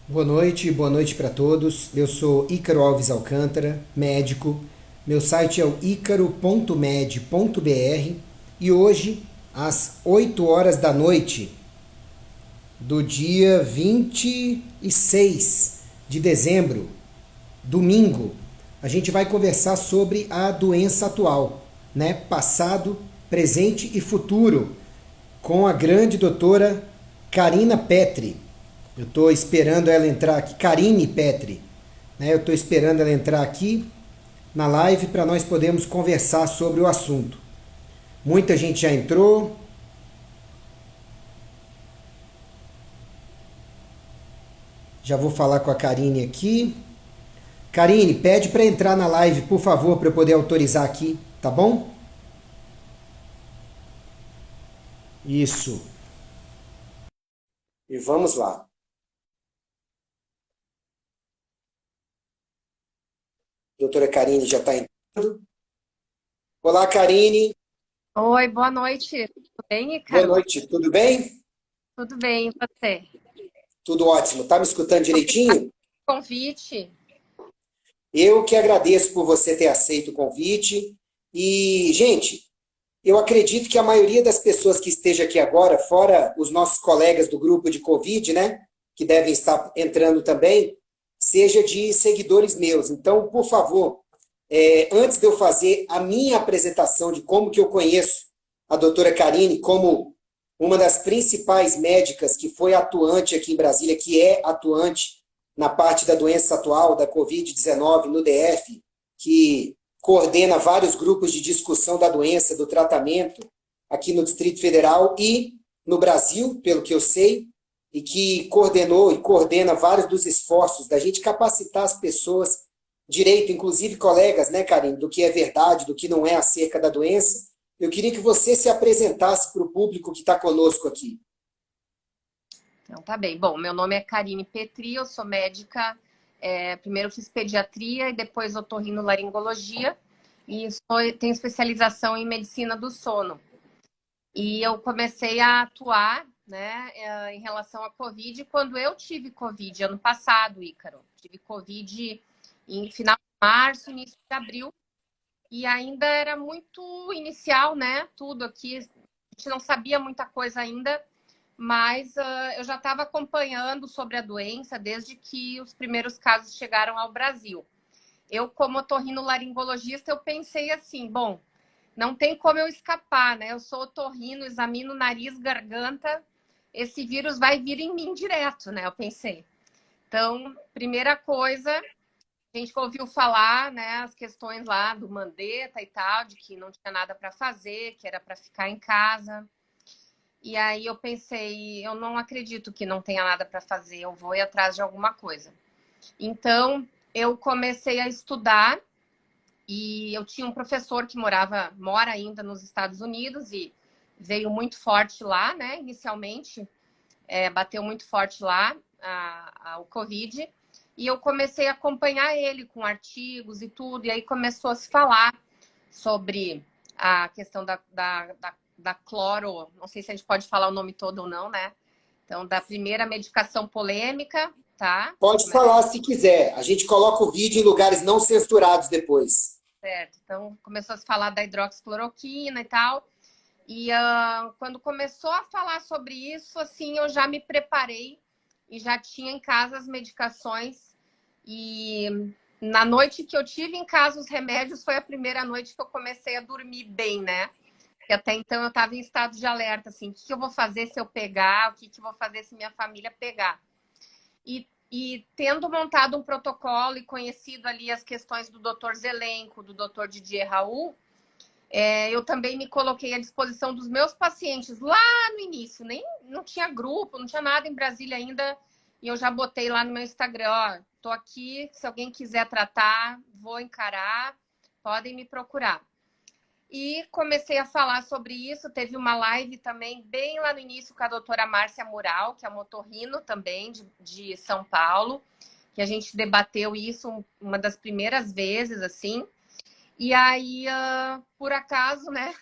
Boa noite para todos. Eu sou Ícaro Alves Alcântara, médico. Meu site é o icaro.med.br e hoje, às 8 horas da noite do dia 26 de dezembro, domingo, a gente vai conversar sobre a doença atual, né? Passado, presente e futuro, com a grande doutora Karina Petri. Eu estou esperando ela entrar aqui, Karine Petri, né? Eu estou esperando ela entrar aqui na live para nós podermos conversar sobre o assunto. Muita gente já entrou. Já vou falar com a Karine aqui. Karine, pede para entrar na live, por favor, para eu poder autorizar aqui, tá bom? Isso. E vamos lá. Doutora Karine já está entrando. Olá, Karine. Oi, boa noite. Tudo bem, Boa Ícaro? noite. Tudo bem? Tudo bem, e você? Tudo ótimo. Tá me escutando Obrigada direitinho? pelo convite. Eu que agradeço por você ter aceito o convite. E, gente, eu acredito que a maioria das pessoas que esteja aqui agora, fora os nossos colegas do grupo de Covid, né, que devem estar entrando também, seja de seguidores meus. Então, por favor, antes de eu fazer a minha apresentação de como que eu conheço a doutora Karine como uma das principais médicas que foi atuante aqui em Brasília, que é atuante na parte da doença atual, da Covid-19 no DF, que coordena vários grupos de discussão da doença, do tratamento aqui no Distrito Federal e no Brasil, pelo que eu sei, e que coordenou e coordena vários dos esforços da gente capacitar as pessoas direito, inclusive colegas, né, Karine, do que é verdade, do que não é acerca da doença. Eu queria que você se apresentasse para o público que está conosco aqui. Então, tá bem. Bom, meu nome é Karine Petri, eu sou médica. Primeiro fiz pediatria e depois otorrinolaringologia e tenho especialização em medicina do sono. E eu comecei a atuar, né, em relação à Covid quando eu tive Covid, ano passado, Ícaro. Tive Covid em final de março, início de abril. E ainda era muito inicial, né? Tudo aqui. A gente não sabia muita coisa ainda, mas eu já estava acompanhando sobre a doença desde que os primeiros casos chegaram ao Brasil. Eu, como otorrinolaringologista, eu pensei assim, bom, não tem como eu escapar, né? Eu sou otorrino, examino nariz, garganta, esse vírus vai vir em mim direto, né? Eu pensei. Então, primeira coisa, a gente ouviu falar, né, as questões lá do Mandetta e tal, de que não tinha nada para fazer, que era para ficar em casa. E aí eu pensei, eu não acredito que não tenha nada para fazer, eu vou ir atrás de alguma coisa. Então, eu comecei a estudar e eu tinha um professor que mora ainda nos Estados Unidos e veio muito forte lá, né, inicialmente, bateu muito forte lá o Covid. E eu comecei a acompanhar ele com artigos e tudo. E aí começou a se falar sobre a questão da cloro. Não sei se a gente pode falar o nome todo ou não, né? Então, da primeira medicação polêmica, tá? Pode falar se quiser. A gente coloca o vídeo em lugares não censurados depois. Certo. Então, começou a se falar da hidroxicloroquina e tal. E quando começou a falar sobre isso, assim, eu já me preparei e já tinha em casa as medicações. E na noite que eu tive em casa os remédios, foi a primeira noite que eu comecei a dormir bem, né? Porque até então eu estava em estado de alerta, assim, o que eu vou fazer se eu pegar, o que eu vou fazer se minha família pegar. E tendo montado um protocolo e conhecido ali as questões do Dr. Zelenko, do Dr. Didier Raul, eu também me coloquei à disposição dos meus pacientes lá no início. Nem não tinha grupo, não tinha nada em Brasília ainda. E eu já botei lá no meu Instagram, ó, tô aqui, se alguém quiser tratar, vou encarar, podem me procurar. E comecei a falar sobre isso. Teve uma live também, bem lá no início, com a doutora Márcia Mural, que é motorrino também, de São Paulo, que a gente debateu isso uma das primeiras vezes, assim. E aí, por acaso, né,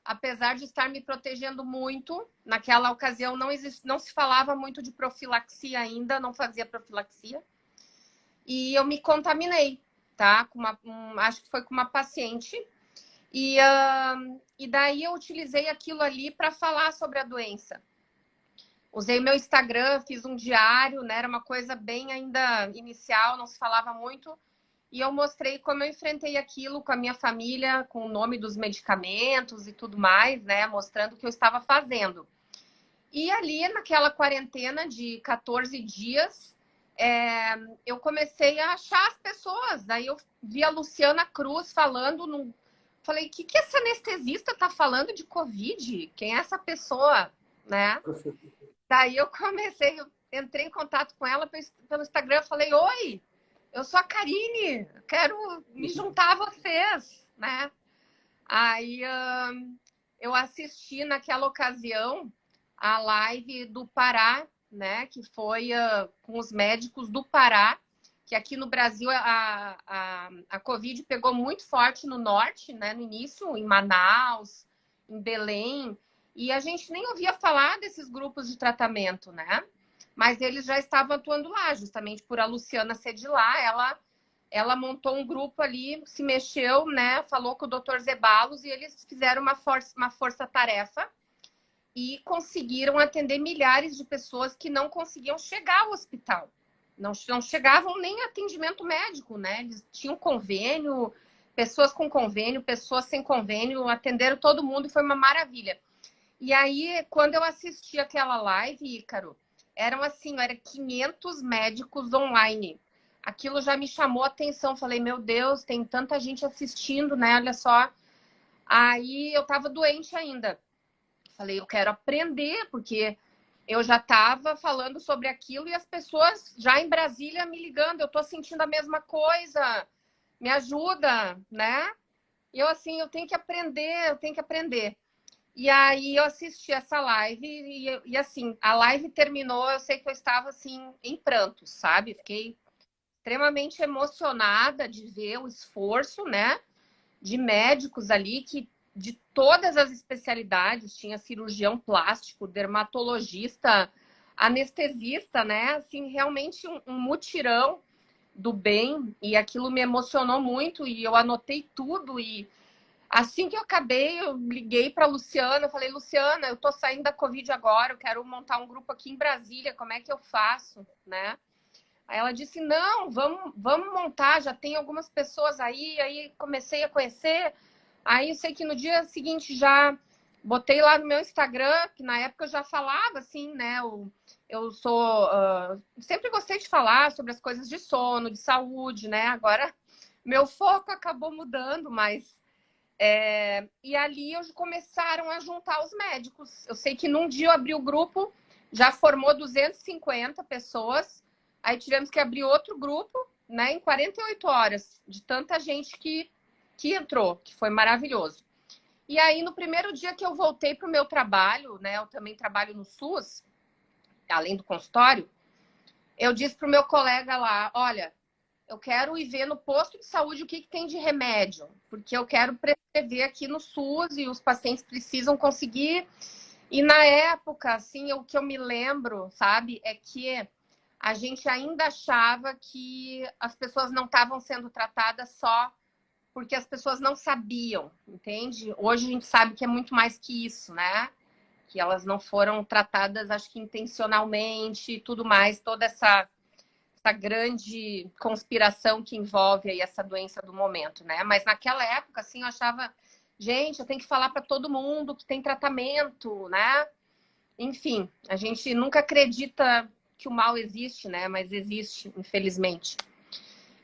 apesar de estar me protegendo muito, naquela ocasião não se falava muito de profilaxia ainda, não fazia profilaxia. E eu me contaminei, tá? Acho que foi com uma paciente. E daí eu utilizei aquilo ali para falar sobre a doença. Usei meu Instagram, fiz um diário, né? Era uma coisa bem ainda inicial, não se falava muito. E eu mostrei como eu enfrentei aquilo com a minha família, com o nome dos medicamentos e tudo mais, né? Mostrando o que eu estava fazendo. E ali, naquela quarentena de 14 dias, eu comecei a achar as pessoas. Daí eu vi a Luciana Cruz falando. Falei, o que essa anestesista tá falando de Covid? Quem é essa pessoa? Né? Daí eu entrei em contato com ela pelo Instagram. Falei, oi, eu sou a Karine, quero me juntar a vocês, né? Aí eu assisti naquela ocasião a live do Pará, né? Que foi com os médicos do Pará, que aqui no Brasil a Covid pegou muito forte no norte, né? No início, em Manaus, em Belém, e a gente nem ouvia falar desses grupos de tratamento, né? Mas eles já estavam atuando lá, justamente por a Luciana ser de lá, ela montou um grupo ali, se mexeu, né? Falou com o Dr. Zeballos e eles fizeram uma força-tarefa e conseguiram atender milhares de pessoas que não conseguiam chegar ao hospital. Não chegavam nem a atendimento médico, né? Eles tinham convênio, pessoas com convênio, pessoas sem convênio, atenderam todo mundo e foi uma maravilha. E aí, quando eu assisti aquela live, Ícaro, era 500 médicos online. Aquilo já me chamou a atenção. Falei, meu Deus, tem tanta gente assistindo, né? Olha só. Aí eu tava doente ainda. Falei, eu quero aprender, porque eu já estava falando sobre aquilo e as pessoas já em Brasília me ligando. Eu tô sentindo a mesma coisa. Me ajuda, né? E eu eu tenho que aprender, eu tenho que aprender. E aí eu assisti essa live e assim, a live terminou, eu sei que eu estava assim em prantos, sabe? Fiquei extremamente emocionada de ver o esforço, né, de médicos ali que de todas as especialidades, tinha cirurgião plástico, dermatologista, anestesista, né? Assim, realmente um mutirão do bem, e aquilo me emocionou muito e eu anotei tudo e assim que eu acabei, eu liguei para a Luciana, eu falei, Luciana, eu tô saindo da Covid agora, eu quero montar um grupo aqui em Brasília, como é que eu faço, né? Aí ela disse, não, vamos montar, já tem algumas pessoas aí comecei a conhecer, aí eu sei que no dia seguinte já botei lá no meu Instagram, que na época eu já falava assim, né, eu sou, sempre gostei de falar sobre as coisas de sono, de saúde, né, agora meu foco acabou mudando, mas e ali começaram a juntar os médicos. Eu sei que num dia eu abri o grupo, já formou 250 pessoas, aí tivemos que abrir outro grupo, né, em 48 horas, de tanta gente que entrou, que foi maravilhoso. E aí, no primeiro dia que eu voltei para o meu trabalho, né, eu também trabalho no SUS, além do consultório, eu disse para o meu colega lá, olha, eu quero ir ver no posto de saúde o que tem de remédio, porque eu quero prescrever aqui no SUS e os pacientes precisam conseguir. E na época, assim, o que eu me lembro, sabe, é que a gente ainda achava que as pessoas não estavam sendo tratadas só porque as pessoas não sabiam, entende? Hoje a gente sabe que é muito mais que isso, né? Que elas não foram tratadas, acho que intencionalmente e tudo mais, toda essa grande conspiração que envolve aí essa doença do momento, né? Mas naquela época, assim, eu achava, gente, eu tenho que falar para todo mundo que tem tratamento, né? Enfim, a gente nunca acredita que o mal existe, né? Mas existe, infelizmente.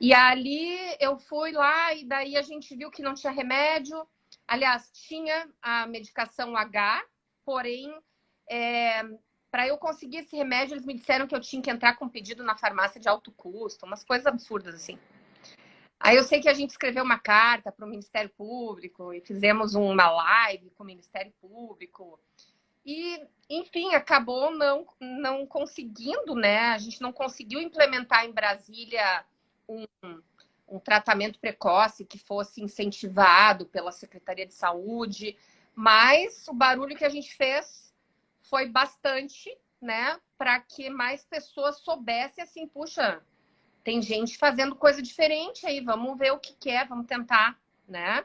E ali eu fui lá e daí a gente viu que não tinha remédio. Aliás, tinha a medicação H, porém, para eu conseguir esse remédio, eles me disseram que eu tinha que entrar com um pedido na farmácia de alto custo, umas coisas absurdas assim. Aí eu sei que a gente escreveu uma carta para o Ministério Público e fizemos uma live com o Ministério Público. E, enfim, acabou não conseguindo, né? A gente não conseguiu implementar em Brasília um tratamento precoce que fosse incentivado pela Secretaria de Saúde, Mas o barulho que a gente fez foi bastante, né? Para que mais pessoas soubessem assim, puxa, tem gente fazendo coisa diferente aí, vamos ver o que é, vamos tentar, né?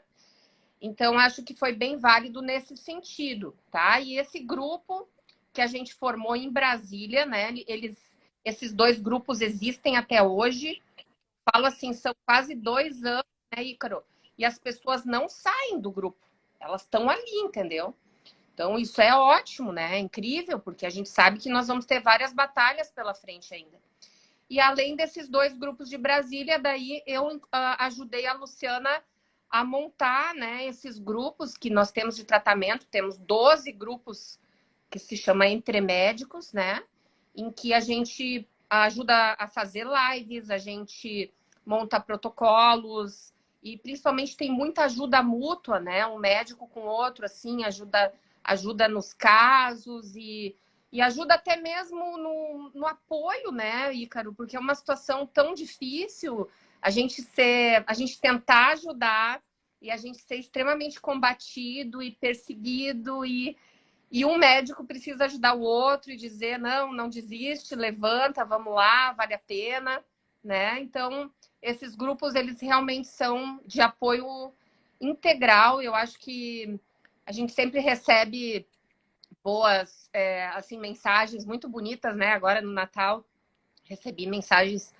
Então, acho que foi bem válido nesse sentido, tá? E esse grupo que a gente formou em Brasília, né? Esses dois grupos existem até hoje. Falo assim, são quase 2 anos, né, Ícaro? E as pessoas não saem do grupo. Elas estão ali, entendeu? Então, isso é ótimo, né? É incrível, porque a gente sabe que nós vamos ter várias batalhas pela frente ainda. E além desses dois grupos de Brasília, daí eu ajudei a Luciana a montar, né, esses grupos que nós temos de tratamento. Temos 12 grupos que se chama Entre Médicos, né? Em que a gente ajuda a fazer lives, a gente monta protocolos e principalmente tem muita ajuda mútua, né? Um médico com outro, assim, ajuda nos casos e ajuda até mesmo no apoio, né, Ícaro? Porque é uma situação tão difícil a gente tentar ajudar e a gente ser extremamente combatido e perseguido e um médico precisa ajudar o outro e dizer, não desiste, levanta, vamos lá, vale a pena, né? Então, esses grupos, eles realmente são de apoio integral. Eu acho que a gente sempre recebe boas, assim, mensagens muito bonitas, né? Agora no Natal, recebi mensagens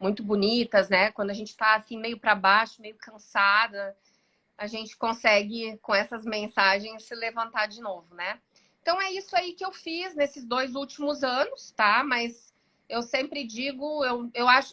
muito bonitas, né? Quando a gente tá assim meio para baixo, meio cansada, a gente consegue com essas mensagens se levantar de novo, né? Então é isso aí que eu fiz nesses 2 últimos anos, tá? Mas eu sempre digo, eu acho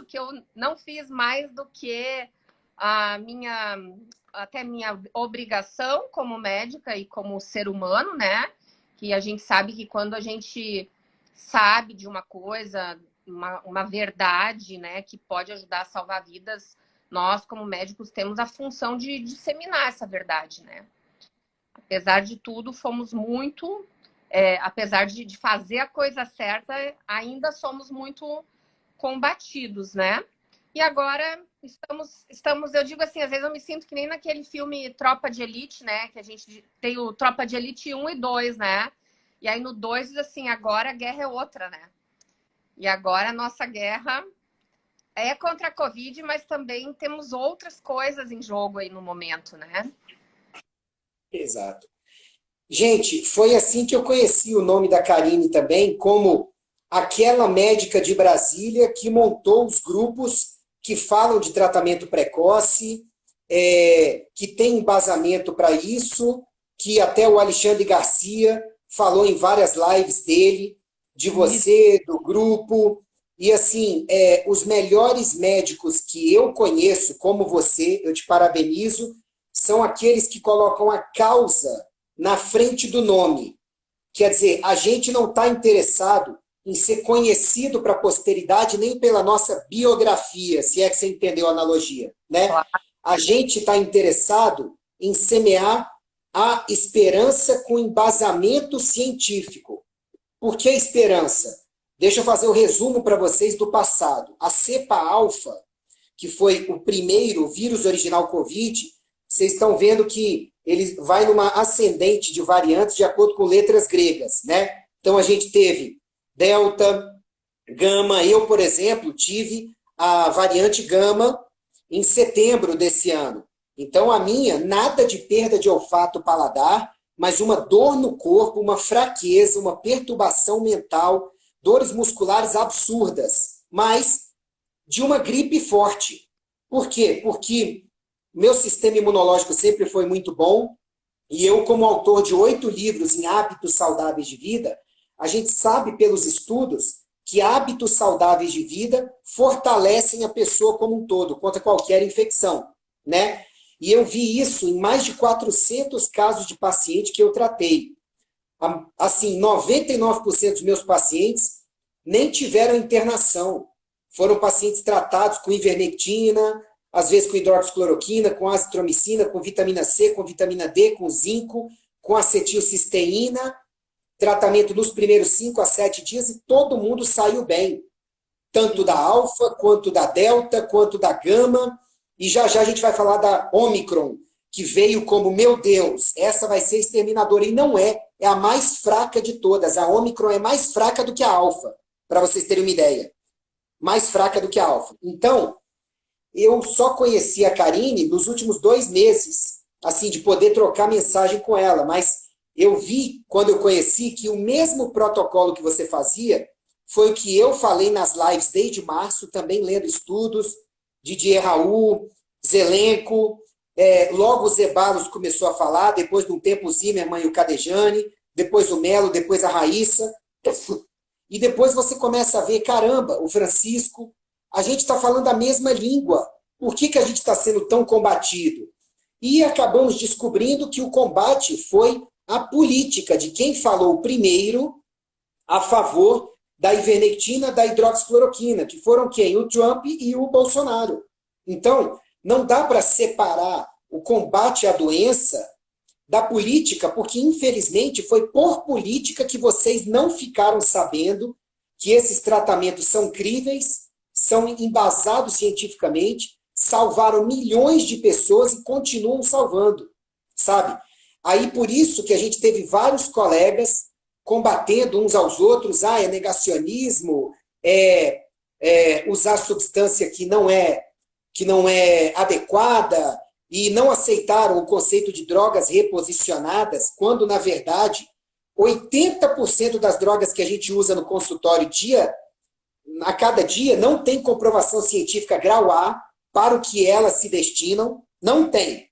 que eu não fiz mais do que a minha obrigação como médica e como ser humano, né? Que a gente sabe que quando a gente sabe de uma coisa, uma verdade, né, que pode ajudar a salvar vidas, nós, como médicos, temos a função de disseminar essa verdade, né? Apesar de tudo, fomos muito... apesar de fazer a coisa certa, ainda somos muito combatidos, né? E agora estamos, eu digo assim, às vezes eu me sinto que nem naquele filme Tropa de Elite, né? Que a gente tem o Tropa de Elite 1 e 2, né? E aí no 2 diz assim, agora a guerra é outra, né? E agora a nossa guerra é contra a Covid, mas também temos outras coisas em jogo aí no momento, né? Exato. Gente, foi assim que eu conheci o nome da Karine também, como aquela médica de Brasília que montou os grupos que falam de tratamento precoce, que tem embasamento para isso, que até o Alexandre Garcia falou em várias lives dele, de você, do grupo. E assim, os melhores médicos que eu conheço, como você, eu te parabenizo, são aqueles que colocam a causa na frente do nome. Quer dizer, a gente não está interessado em ser conhecido para a posteridade nem pela nossa biografia, se é que você entendeu a analogia, né? A gente está interessado em semear a esperança com embasamento científico. Por que esperança? Deixa eu fazer o resumo para vocês do passado. A cepa alfa, que foi o primeiro vírus original Covid, vocês estão vendo que ele vai numa ascendente de variantes de acordo com letras gregas, né? Então a gente teve Delta, Gama. Eu, por exemplo, tive a variante Gama em setembro desse ano. Então a minha, nada de perda de olfato paladar, mas uma dor no corpo, uma fraqueza, uma perturbação mental, dores musculares absurdas, mas de uma gripe forte. Por quê? Porque meu sistema imunológico sempre foi muito bom, e eu, como autor de 8 livros em hábitos saudáveis de vida, a gente sabe pelos estudos que hábitos saudáveis de vida fortalecem a pessoa como um todo, contra qualquer infecção, né? E eu vi isso em mais de 400 casos de paciente que eu tratei. Assim, 99% dos meus pacientes nem tiveram internação. Foram pacientes tratados com ivermectina, às vezes com hidroxicloroquina, com azitromicina, com vitamina C, com vitamina D, com zinco, com acetilcisteína, tratamento nos primeiros 5 a 7 dias e todo mundo saiu bem. Tanto da alfa, quanto da delta, quanto da gama, e já já a gente vai falar da Omicron, que veio como, meu Deus, essa vai ser exterminadora. E não é. É a mais fraca de todas. A Ômicron é mais fraca do que a Alfa, para vocês terem uma ideia. Mais fraca do que a Alfa. Então, eu só conheci a Karine nos últimos 2 meses, assim, de poder trocar mensagem com ela. Mas eu vi, quando eu conheci, que o mesmo protocolo que você fazia foi o que eu falei nas lives desde março, também lendo estudos, Didier Raul, Zelenko, logo o Zeballos começou a falar, depois de um tempo o Zimmermann e o Cadejane, depois o Melo, depois a Raíssa, e depois você começa a ver, caramba, o Francisco, a gente está falando a mesma língua, por que a gente está sendo tão combatido? E acabamos descobrindo que o combate foi a política de quem falou primeiro a favor da ivermectina, da hidroxicloroquina, que foram quem? O Trump e o Bolsonaro. Então, não dá para separar o combate à doença da política, porque, infelizmente, foi por política que vocês não ficaram sabendo que esses tratamentos são críveis, são embasados cientificamente, salvaram milhões de pessoas e continuam salvando, sabe? Aí, por isso que a gente teve vários colegas combatendo uns aos outros, é negacionismo, usar substância que não é adequada, e não aceitaram o conceito de drogas reposicionadas, quando, na verdade, 80% das drogas que a gente usa no consultório a cada dia não tem comprovação científica grau A para o que elas se destinam, não tem.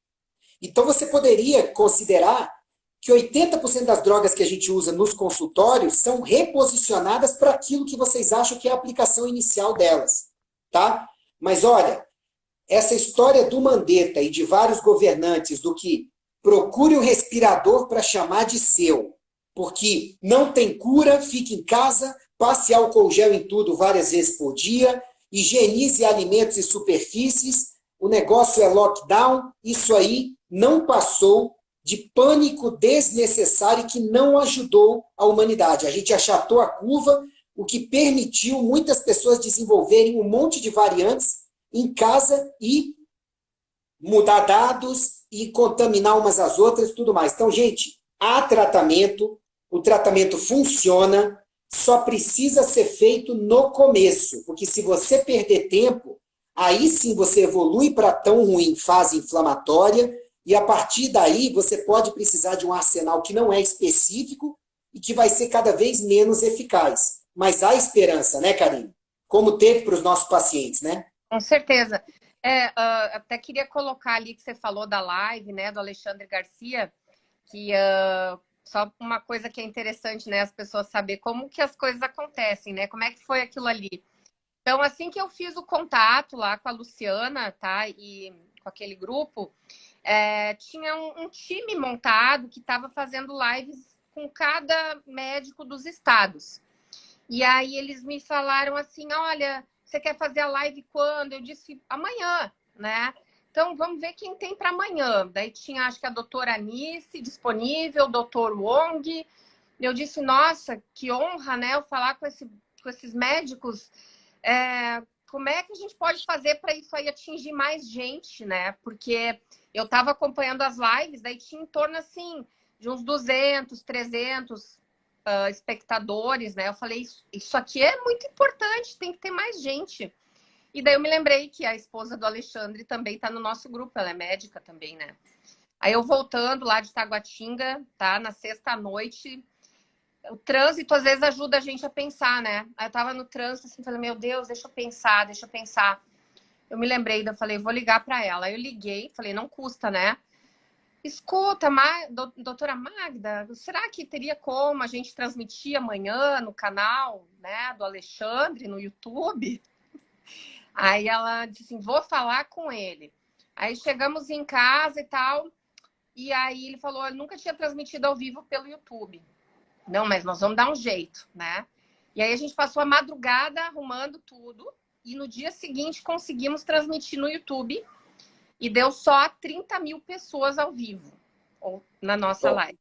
Então, você poderia considerar que 80% das drogas que a gente usa nos consultórios são reposicionadas para aquilo que vocês acham que é a aplicação inicial delas, tá? Mas, olha, essa história do Mandetta e de vários governantes do que procure um respirador para chamar de seu, porque não tem cura, fique em casa, passe álcool gel em tudo várias vezes por dia, higienize alimentos e superfícies, o negócio é lockdown, isso aí não passou de pânico desnecessário que não ajudou a humanidade. A gente achatou a curva, o que permitiu muitas pessoas desenvolverem um monte de variantes em casa e mudar dados e contaminar umas às outras e tudo mais. Então, gente, há tratamento, o tratamento funciona, só precisa ser feito no começo, porque se você perder tempo, aí sim você evolui para tão ruim fase inflamatória, e a partir daí você pode precisar de um arsenal que não é específico e que vai ser cada vez menos eficaz. Mas há esperança, né, Karine? Como teve para os nossos pacientes, né? Com certeza. Até queria colocar ali que você falou da live, né, do Alexandre Garcia, que só uma coisa que é interessante, né, as pessoas saber como que as coisas acontecem, né, como é que foi aquilo ali. Então, assim que eu fiz o contato lá com a Luciana, tá, e com aquele grupo, tinha um time montado que estava fazendo lives com cada médico dos estados. E aí eles me falaram assim, olha, você quer fazer a live quando? Eu disse, amanhã, né? Então, vamos ver quem tem para amanhã. Daí tinha, acho que a doutora Anice disponível, o doutor Wong. Eu disse, nossa, que honra, né? Eu falar com esses médicos. Como é que a gente pode fazer para isso aí atingir mais gente, né? Porque eu estava acompanhando as lives, daí tinha em torno, assim, de uns 200, 300 espectadores, né? Eu falei, isso aqui é muito importante, tem que ter mais gente. E daí eu me lembrei que a esposa do Alexandre também está no nosso grupo, ela é médica também, né? Aí eu voltando lá de Taguatinga, tá? Na sexta-noite, o trânsito às vezes ajuda a gente a pensar, né? Aí eu tava no trânsito assim, falei, meu Deus, deixa eu pensar. Eu me lembrei, eu falei, vou ligar para ela. Aí eu liguei, falei, não custa, né? Escuta, doutora Magda, será que teria como a gente transmitir amanhã no canal, né, do Alexandre, no YouTube? Aí ela disse assim, vou falar com ele. Aí chegamos em casa e tal, e aí ele falou, eu nunca tinha transmitido ao vivo pelo YouTube. Não, mas nós vamos dar um jeito, né? E aí a gente passou a madrugada arrumando tudo, e no dia seguinte conseguimos transmitir no YouTube, e deu só 30 mil pessoas ao vivo na nossa live.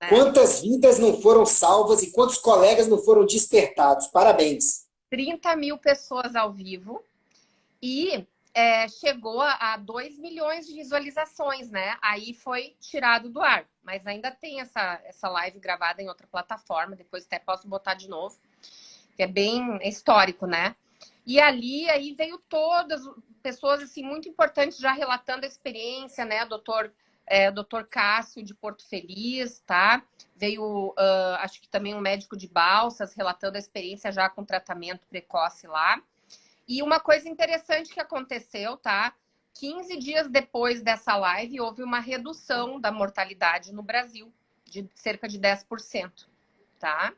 Né? Quantas vidas não foram salvas e quantos colegas não foram despertados? Parabéns. 30 mil pessoas ao vivo. E chegou a 2 milhões de visualizações, né? Aí foi tirado do ar. Mas ainda tem essa live gravada em outra plataforma, depois até posso botar de novo, que é bem histórico, né? E ali aí veio todas pessoas assim muito importantes já relatando a experiência, né? Doutor Cássio de Porto Feliz, tá? Veio, acho que também um médico de Balsas relatando a experiência já com tratamento precoce lá. E uma coisa interessante que aconteceu, tá? 15 dias depois dessa live, houve uma redução da mortalidade no Brasil, de cerca de 10%, tá?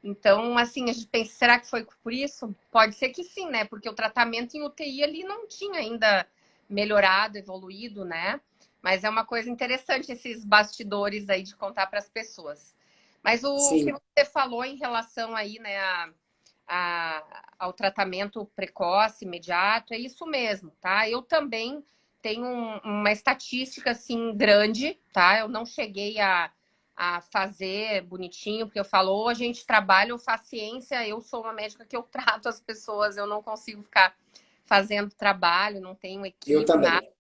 Então, assim, a gente pensa, será que foi por isso? Pode ser que sim, né? Porque o tratamento em UTI ali não tinha ainda melhorado, evoluído, né? Mas é uma coisa interessante esses bastidores aí de contar para as pessoas. Mas o que Sim, você falou em relação aí, né, ao tratamento precoce, imediato, é isso mesmo, tá? Eu também tenho uma estatística, assim, grande, tá? Eu não cheguei a fazer bonitinho, porque eu falo, ou a gente trabalha ou faz ciência, eu sou uma médica que eu trato as pessoas, eu não consigo ficar fazendo trabalho, não tenho eu equipe, nada, também.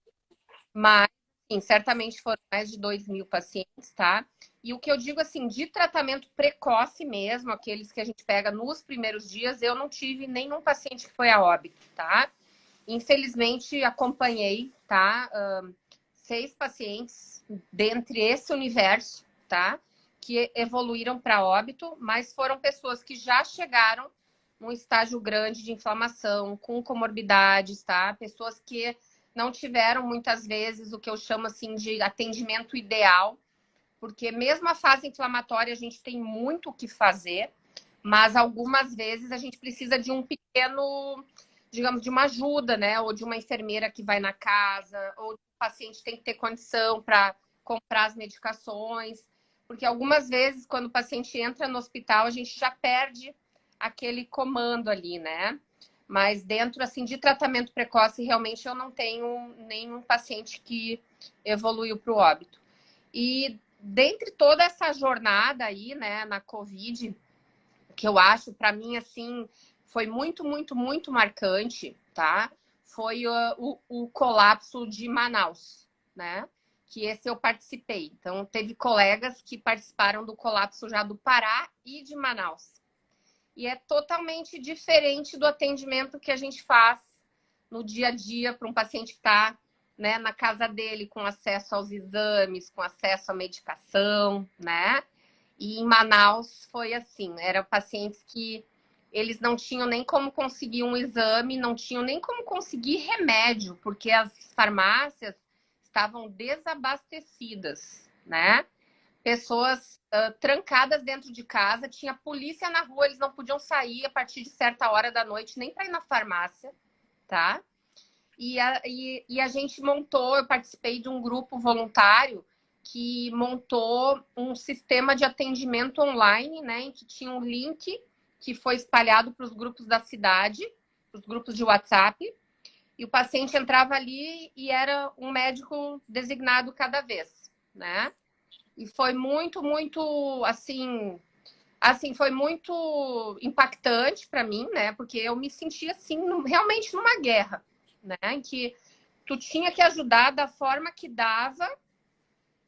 mas sim, certamente foram mais de 2 mil pacientes, tá? E o que eu digo assim, de tratamento precoce mesmo, aqueles que a gente pega nos primeiros dias, eu não tive nenhum paciente que foi a óbito, tá? Infelizmente, acompanhei, tá? 6 pacientes dentre esse universo, tá? Que evoluíram para óbito, mas foram pessoas que já chegaram num estágio grande de inflamação, com comorbidades, tá? Pessoas que não tiveram muitas vezes o que eu chamo assim de atendimento ideal, porque mesmo a fase inflamatória a gente tem muito o que fazer, mas algumas vezes a gente precisa de um pequeno, digamos, de uma ajuda, né? Ou de uma enfermeira que vai na casa, ou o paciente tem que ter condição para comprar as medicações, porque algumas vezes quando o paciente entra no hospital a gente já perde aquele comando ali, né? Mas dentro assim de tratamento precoce, realmente eu não tenho nenhum paciente que evoluiu para o óbito. E dentre toda essa jornada aí, né, na Covid, que eu acho, para mim, assim, foi muito, muito, muito marcante, tá? Foi o colapso de Manaus, né? Que esse eu participei. Então, teve colegas que participaram do colapso já do Pará e de Manaus. E é totalmente diferente do atendimento que a gente faz no dia a dia para um paciente que está, né, na casa dele, com acesso aos exames, com acesso à medicação, né? E em Manaus foi assim, eram pacientes que eles não tinham nem como conseguir um exame, não tinham nem como conseguir remédio, porque as farmácias estavam desabastecidas, né? Pessoas trancadas dentro de casa, tinha polícia na rua, eles não podiam sair a partir de certa hora da noite, nem para ir na farmácia, tá? E a gente montou, eu participei de um grupo voluntário que montou um sistema de atendimento online, né, em que tinha um link que foi espalhado para os grupos da cidade, os grupos de WhatsApp, e o paciente entrava ali e era um médico designado cada vez, né? E foi muito, muito, foi muito impactante para mim, né? Porque eu me sentia assim, realmente numa guerra, né? Em que tu tinha que ajudar da forma que dava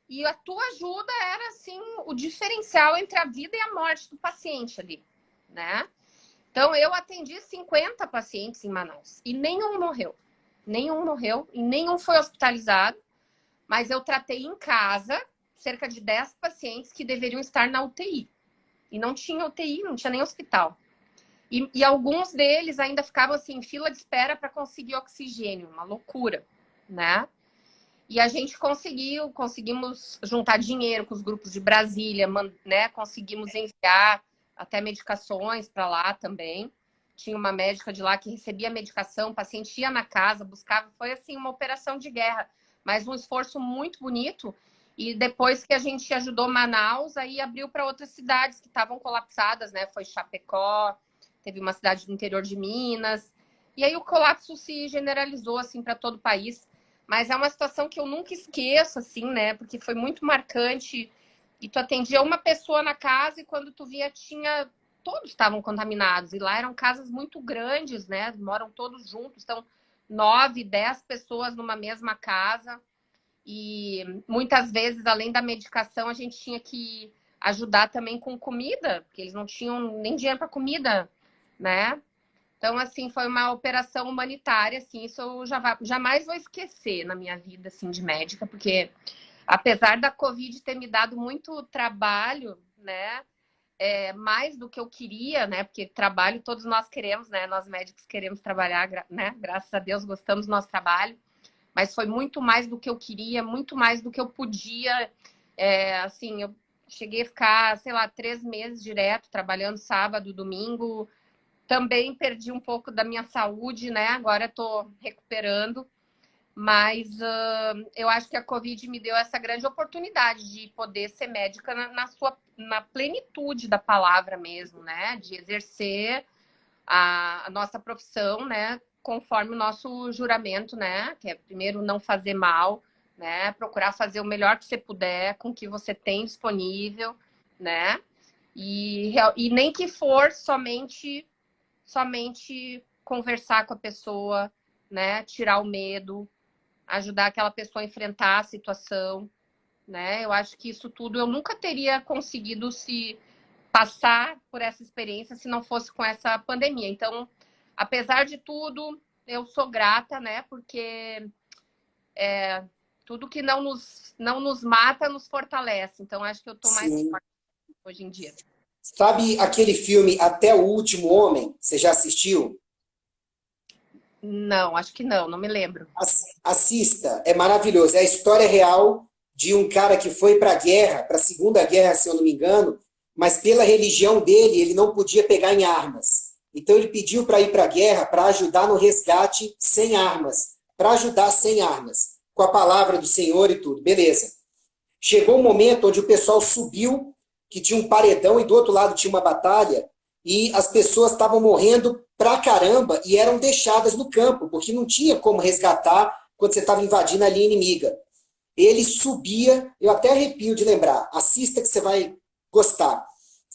e a tua ajuda era assim o diferencial entre a vida e a morte do paciente ali, né? Então eu atendi 50 pacientes em Manaus e nenhum morreu. Nenhum morreu e nenhum foi hospitalizado, mas eu tratei em casa cerca de 10 pacientes que deveriam estar na UTI. E não tinha UTI, não tinha nem hospital. E alguns deles ainda ficavam assim, em fila de espera para conseguir oxigênio, uma loucura, né? E a gente conseguimos juntar dinheiro com os grupos de Brasília, né? Conseguimos enviar até medicações para lá também. Tinha uma médica de lá que recebia medicação, o paciente ia na casa, buscava. Foi assim uma operação de guerra, mas um esforço muito bonito. E depois que a gente ajudou Manaus, aí abriu para outras cidades que estavam colapsadas, né? Foi Chapecó, teve uma cidade do interior de Minas. E aí o colapso se generalizou assim para todo o país. Mas é uma situação que eu nunca esqueço, assim, né? Porque foi muito marcante. E tu atendia uma pessoa na casa e quando tu via, tinha. Todos estavam contaminados. E lá eram casas muito grandes, né? Moram todos juntos. Então, 9, 10 pessoas numa mesma casa. E muitas vezes, além da medicação, a gente tinha que ajudar também com comida, porque eles não tinham nem dinheiro para comida, né? Então, assim, foi uma operação humanitária, assim, isso eu jamais vou esquecer na minha vida, assim, de médica, porque apesar da Covid ter me dado muito trabalho, né? Mais do que eu queria, né? Porque trabalho todos nós queremos, né? Nós médicos queremos trabalhar, né? Graças a Deus gostamos do nosso trabalho, mas foi muito mais do que eu queria, muito mais do que eu podia. Assim, eu cheguei a ficar, sei lá, 3 meses direto, trabalhando sábado, domingo. Também perdi um pouco da minha saúde, né? Agora estou recuperando. Mas eu acho que a Covid me deu essa grande oportunidade de poder ser médica na plenitude da palavra mesmo, né? De exercer a nossa profissão, né? Conforme o nosso juramento, né? Que é primeiro não fazer mal, né? Procurar fazer o melhor que você puder com o que você tem disponível, né? E nem que for somente conversar com a pessoa, né? Tirar o medo, ajudar aquela pessoa a enfrentar a situação, né? Eu acho que isso tudo eu nunca teria conseguido se passar por essa experiência se não fosse com essa pandemia. Então, apesar de tudo, eu sou grata, né? Porque tudo que não nos mata nos fortalece. Então, acho que eu tô mais Sim. forte hoje em dia. Sabe aquele filme Até o Último Homem? Você já assistiu? Não, acho que não me lembro. Assista, é maravilhoso. É a história real de um cara que foi para a guerra, para a Segunda Guerra, se eu não me engano, mas pela religião dele, ele não podia pegar em armas. Então ele pediu para ir para a guerra para ajudar no resgate sem armas, para ajudar sem armas, com a palavra do Senhor e tudo. Beleza. Chegou um momento onde o pessoal subiu, que tinha um paredão e do outro lado tinha uma batalha, e as pessoas estavam morrendo pra caramba e eram deixadas no campo, porque não tinha como resgatar quando você estava invadindo a linha inimiga. Ele subia, eu até arrepio de lembrar, assista que você vai gostar,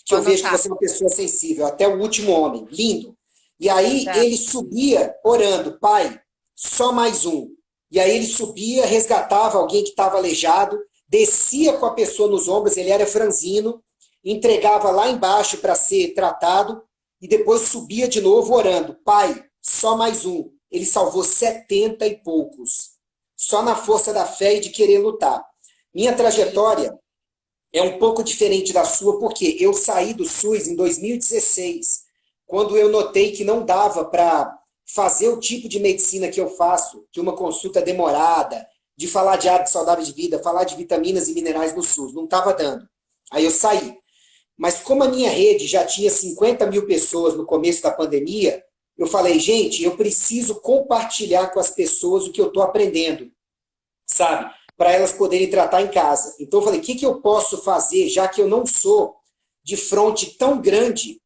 que eu vejo que você é uma pessoa sensível, Até o Último Homem, lindo. E aí ele subia orando, Pai, só mais um. E aí ele subia, resgatava alguém que estava aleijado, descia com a pessoa nos ombros, ele era franzino, entregava lá embaixo para ser tratado e depois subia de novo orando. Pai, só mais um. Ele salvou 70 e poucos. Só na força da fé e de querer lutar. Minha trajetória é um pouco diferente da sua, porque eu saí do SUS em 2016, quando eu notei que não dava para fazer o tipo de medicina que eu faço, de uma consulta demorada, de falar de hábitos saudáveis de vida, falar de vitaminas e minerais no SUS. Não estava dando. Aí eu saí. Mas como a minha rede já tinha 50 mil pessoas no começo da pandemia, eu falei, gente, eu preciso compartilhar com as pessoas o que eu estou aprendendo, sabe? Para elas poderem tratar em casa. Então eu falei, o que eu posso fazer, já que eu não sou de fronte tão grande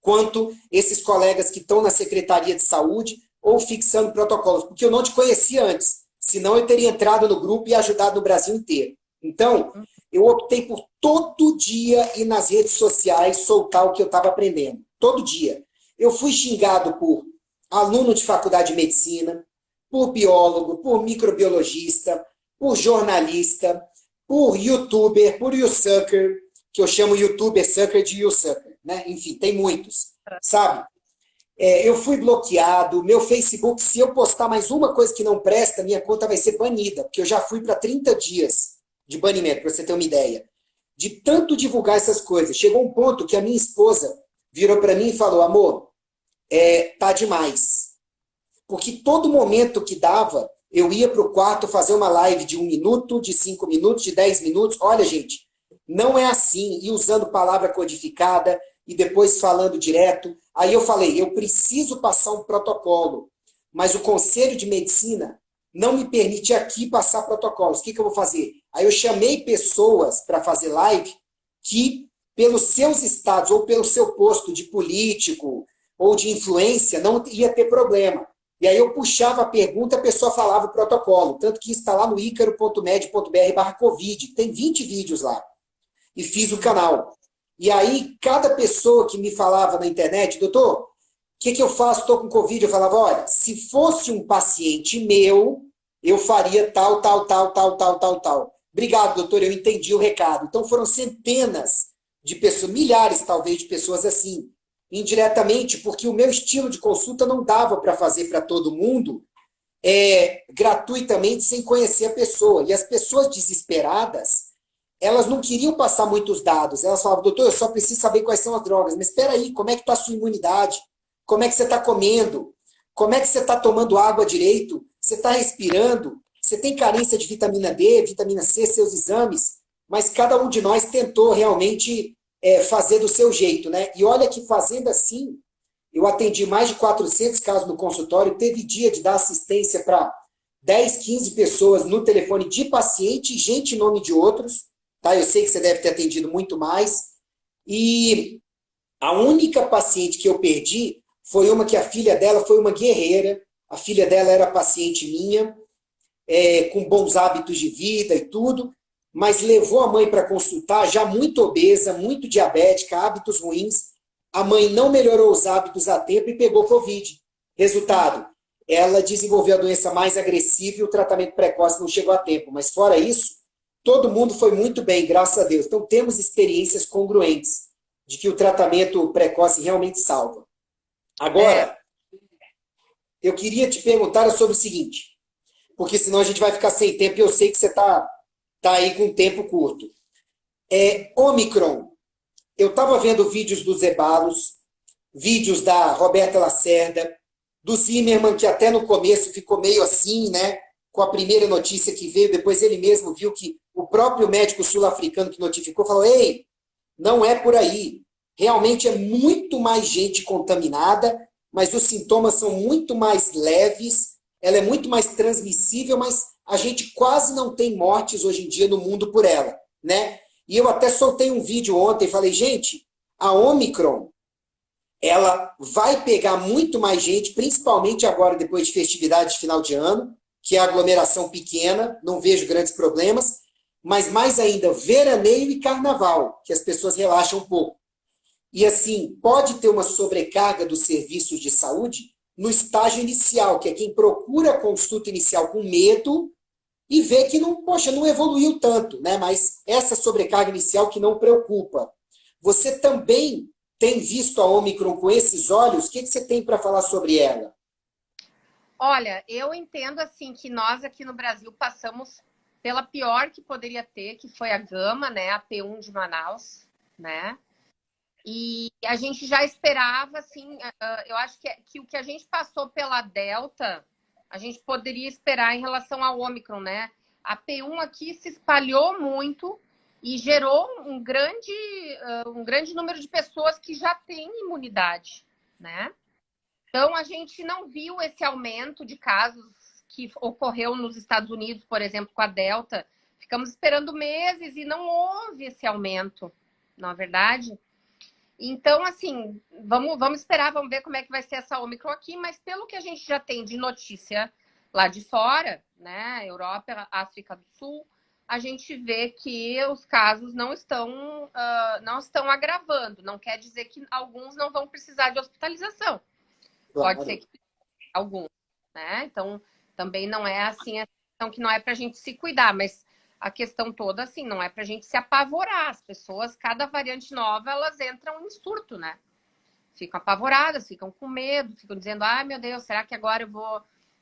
quanto esses colegas que estão na Secretaria de Saúde ou fixando protocolos, porque eu não te conhecia antes, senão eu teria entrado no grupo e ajudado no Brasil inteiro. Então, eu optei por todo dia ir nas redes sociais soltar o que eu estava aprendendo. Todo dia. Eu fui xingado por aluno de faculdade de medicina, por biólogo, por microbiologista, por jornalista, por youtuber, por yousucker, que eu chamo youtuber sucker de yousucker, né? Enfim, tem muitos, sabe? Eu fui bloqueado, meu Facebook, se eu postar mais uma coisa que não presta, minha conta vai ser banida, porque eu já fui para 30 dias de banimento, para você ter uma ideia. De tanto divulgar essas coisas. Chegou um ponto que a minha esposa virou para mim e falou, amor, tá demais. Porque todo momento que dava, eu ia para o quarto fazer uma live de 1 minuto, de 5 minutos, de 10 minutos. Olha, gente, não é assim. E usando palavra codificada e depois falando direto. Aí eu falei, eu preciso passar um protocolo. Mas o Conselho de Medicina não me permite aqui passar protocolos. O que eu vou fazer? Aí eu chamei pessoas para fazer live que, pelos seus estados ou pelo seu posto de político ou de influência, não ia ter problema. E aí eu puxava a pergunta, a pessoa falava o protocolo. Tanto que está lá no icaro.med.br/covid. Tem 20 vídeos lá. E fiz o canal. E aí, cada pessoa que me falava na internet, doutor, que eu faço? Estou com Covid. Eu falava, olha, se fosse um paciente meu, eu faria tal, tal, tal, tal, tal, tal, tal. Obrigado, doutor, eu entendi o recado. Então foram centenas de pessoas, milhares talvez de pessoas assim, indiretamente, porque o meu estilo de consulta não dava para fazer para todo mundo gratuitamente sem conhecer a pessoa. E as pessoas desesperadas, elas não queriam passar muitos dados. Elas falavam, doutor, eu só preciso saber quais são as drogas. Mas espera aí, como é que está a sua imunidade? Como é que você está comendo? Como é que você está tomando água direito? Você está respirando? Você tem carência de vitamina D, vitamina C, seus exames? Mas cada um de nós tentou realmente fazer do seu jeito, né? E olha que fazendo assim, eu atendi mais de 400 casos no consultório, teve dia de dar assistência para 10, 15 pessoas no telefone de paciente, gente em nome de outros, tá? Eu sei que você deve ter atendido muito mais. E a única paciente que eu perdi foi uma que a filha dela foi uma guerreira. A filha dela era paciente minha, com bons hábitos de vida e tudo, mas levou a mãe para consultar, já muito obesa, muito diabética, hábitos ruins. A mãe não melhorou os hábitos a tempo e pegou Covid. Resultado, ela desenvolveu a doença mais agressiva e o tratamento precoce não chegou a tempo. Mas fora isso, todo mundo foi muito bem, graças a Deus. Então temos experiências congruentes de que o tratamento precoce realmente salva. Agora, eu queria te perguntar sobre o seguinte, porque senão a gente vai ficar sem tempo e eu sei que você está aí com tempo curto. Omicron. Eu estava vendo vídeos dos Zeballos, vídeos da Roberta Lacerda, do Zimmermann, que até no começo ficou meio assim, né? Com a primeira notícia que veio, depois ele mesmo viu que o próprio médico sul-africano que notificou falou, ei, não é por aí. Realmente é muito mais gente contaminada, mas os sintomas são muito mais leves, ela é muito mais transmissível, mas a gente quase não tem mortes hoje em dia no mundo por ela, né? E eu até soltei um vídeo ontem e falei, gente, a Omicron, ela vai pegar muito mais gente, principalmente agora depois de festividade de final de ano, que é aglomeração pequena, não vejo grandes problemas, mas mais ainda, veraneio e carnaval, que as pessoas relaxam um pouco. E assim, pode ter uma sobrecarga dos serviços de saúde no estágio inicial, que é quem procura a consulta inicial com medo e vê que não, poxa, não evoluiu tanto, né? Mas essa sobrecarga inicial que não preocupa. Você também tem visto a Omicron com esses olhos? O que você tem para falar sobre ela? Olha, eu entendo assim que nós aqui no Brasil passamos pela pior que poderia ter, que foi a Gama, né? A P1 de Manaus, né? E a gente já esperava, assim, eu acho que o que a gente passou pela Delta, a gente poderia esperar em relação ao Ômicron, né? A P1 aqui se espalhou muito e gerou um grande número de pessoas que já têm imunidade, né? Então, a gente não viu esse aumento de casos que ocorreu nos Estados Unidos, por exemplo, com a Delta. Ficamos esperando meses e não houve esse aumento, não é verdade? Então, assim, vamos esperar, vamos ver como é que vai ser essa Omicron aqui, mas pelo que a gente já tem de notícia lá de fora, né, Europa, África do Sul, a gente vê que os casos não estão agravando. Não quer dizer que alguns não vão precisar de hospitalização. Pode ser Claro. que alguns, né? Então, também não é assim, a questão que não é para a gente se cuidar, mas a questão toda, assim, não é para a gente se apavorar. As pessoas, cada variante nova, elas entram em surto, né? Ficam apavoradas, ficam com medo, ficam dizendo, ai, meu Deus, será que agora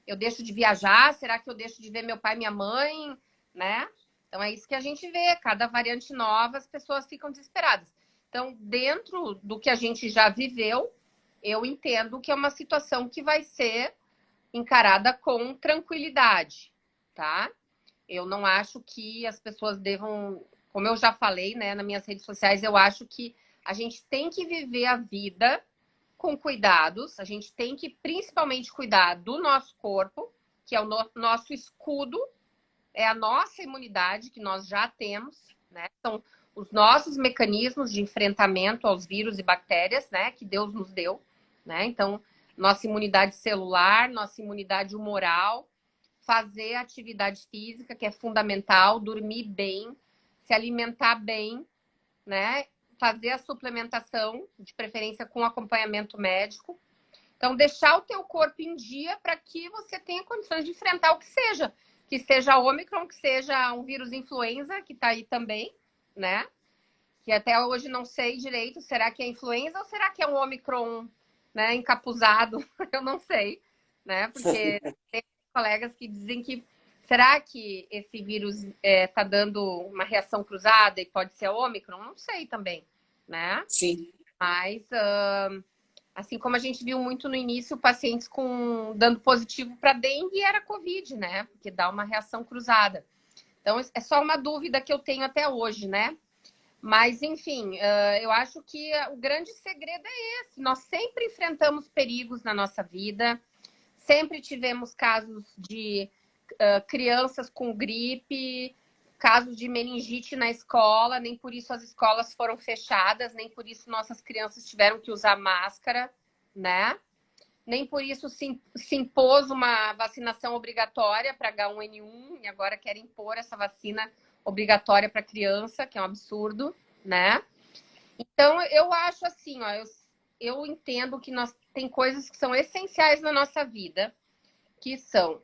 eu deixo de viajar? Será que eu deixo de ver meu pai e minha mãe? Né? Então, é isso que a gente vê. Cada variante nova, as pessoas ficam desesperadas. Então, dentro do que a gente já viveu, eu entendo que é uma situação que vai ser encarada com tranquilidade, tá? Eu não acho que as pessoas devam, como eu já falei, né, nas minhas redes sociais, eu acho que a gente tem que viver a vida com cuidados, a gente tem que principalmente cuidar do nosso corpo, que é o nosso escudo, é a nossa imunidade que nós já temos, né? São os nossos mecanismos de enfrentamento aos vírus e bactérias, né, que Deus nos deu, né? Então, nossa imunidade celular, nossa imunidade humoral, fazer atividade física, que é fundamental, dormir bem, se alimentar bem, né? Fazer a suplementação, de preferência com acompanhamento médico. Então, deixar o teu corpo em dia para que você tenha condições de enfrentar o que seja Ômicron, que seja um vírus influenza, que está aí também, né? Que até hoje não sei direito, será que é influenza ou será que é um Ômicron, né, encapuzado? Eu não sei, né? Porque tem colegas que dizem que será que esse vírus está dando uma reação cruzada e pode ser Ômicron? Não sei também, né? Sim. Mas assim como a gente viu muito no início, pacientes dando positivo para dengue era Covid, né? Porque dá uma reação cruzada. Então, é só uma dúvida que eu tenho até hoje, né? Mas, enfim, eu acho que o grande segredo é esse. Nós sempre enfrentamos perigos na nossa vida, sempre tivemos casos de crianças com gripe, casos de meningite na escola, nem por isso as escolas foram fechadas, nem por isso nossas crianças tiveram que usar máscara, né? Nem por isso se impôs uma vacinação obrigatória para H1N1 e agora querem impor essa vacina obrigatória para criança, que é um absurdo, né? Então, eu acho assim, ó, eu entendo que tem coisas que são essenciais na nossa vida, que são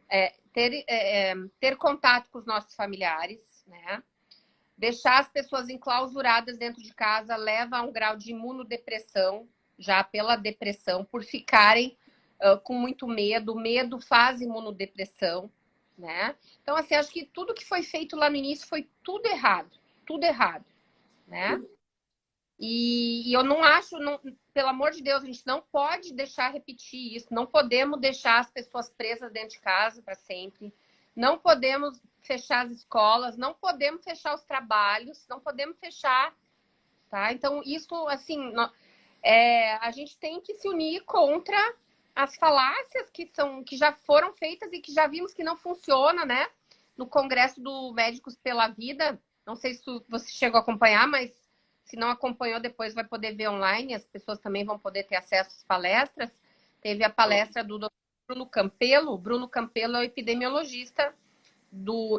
ter contato com os nossos familiares, né? Deixar as pessoas enclausuradas dentro de casa leva a um grau de imunodepressão, já pela depressão, por ficarem com muito medo. O medo faz imunodepressão, né? Então, assim, acho que tudo que foi feito lá no início foi tudo errado, né? E eu não acho, pelo amor de Deus, a gente não pode deixar repetir isso. Não podemos deixar as pessoas presas dentro de casa para sempre. Não podemos fechar as escolas, não podemos fechar os trabalhos, não podemos fechar, tá? Então, isso, assim, a gente tem que se unir contra as falácias que já foram feitas e que já vimos que não funciona, né? No Congresso do Médicos pela Vida, não sei se você chegou a acompanhar, mas se não acompanhou, depois vai poder ver online, as pessoas também vão poder ter acesso às palestras. Teve a palestra do Dr. Bruno Campelo. O Bruno Campelo é o epidemiologista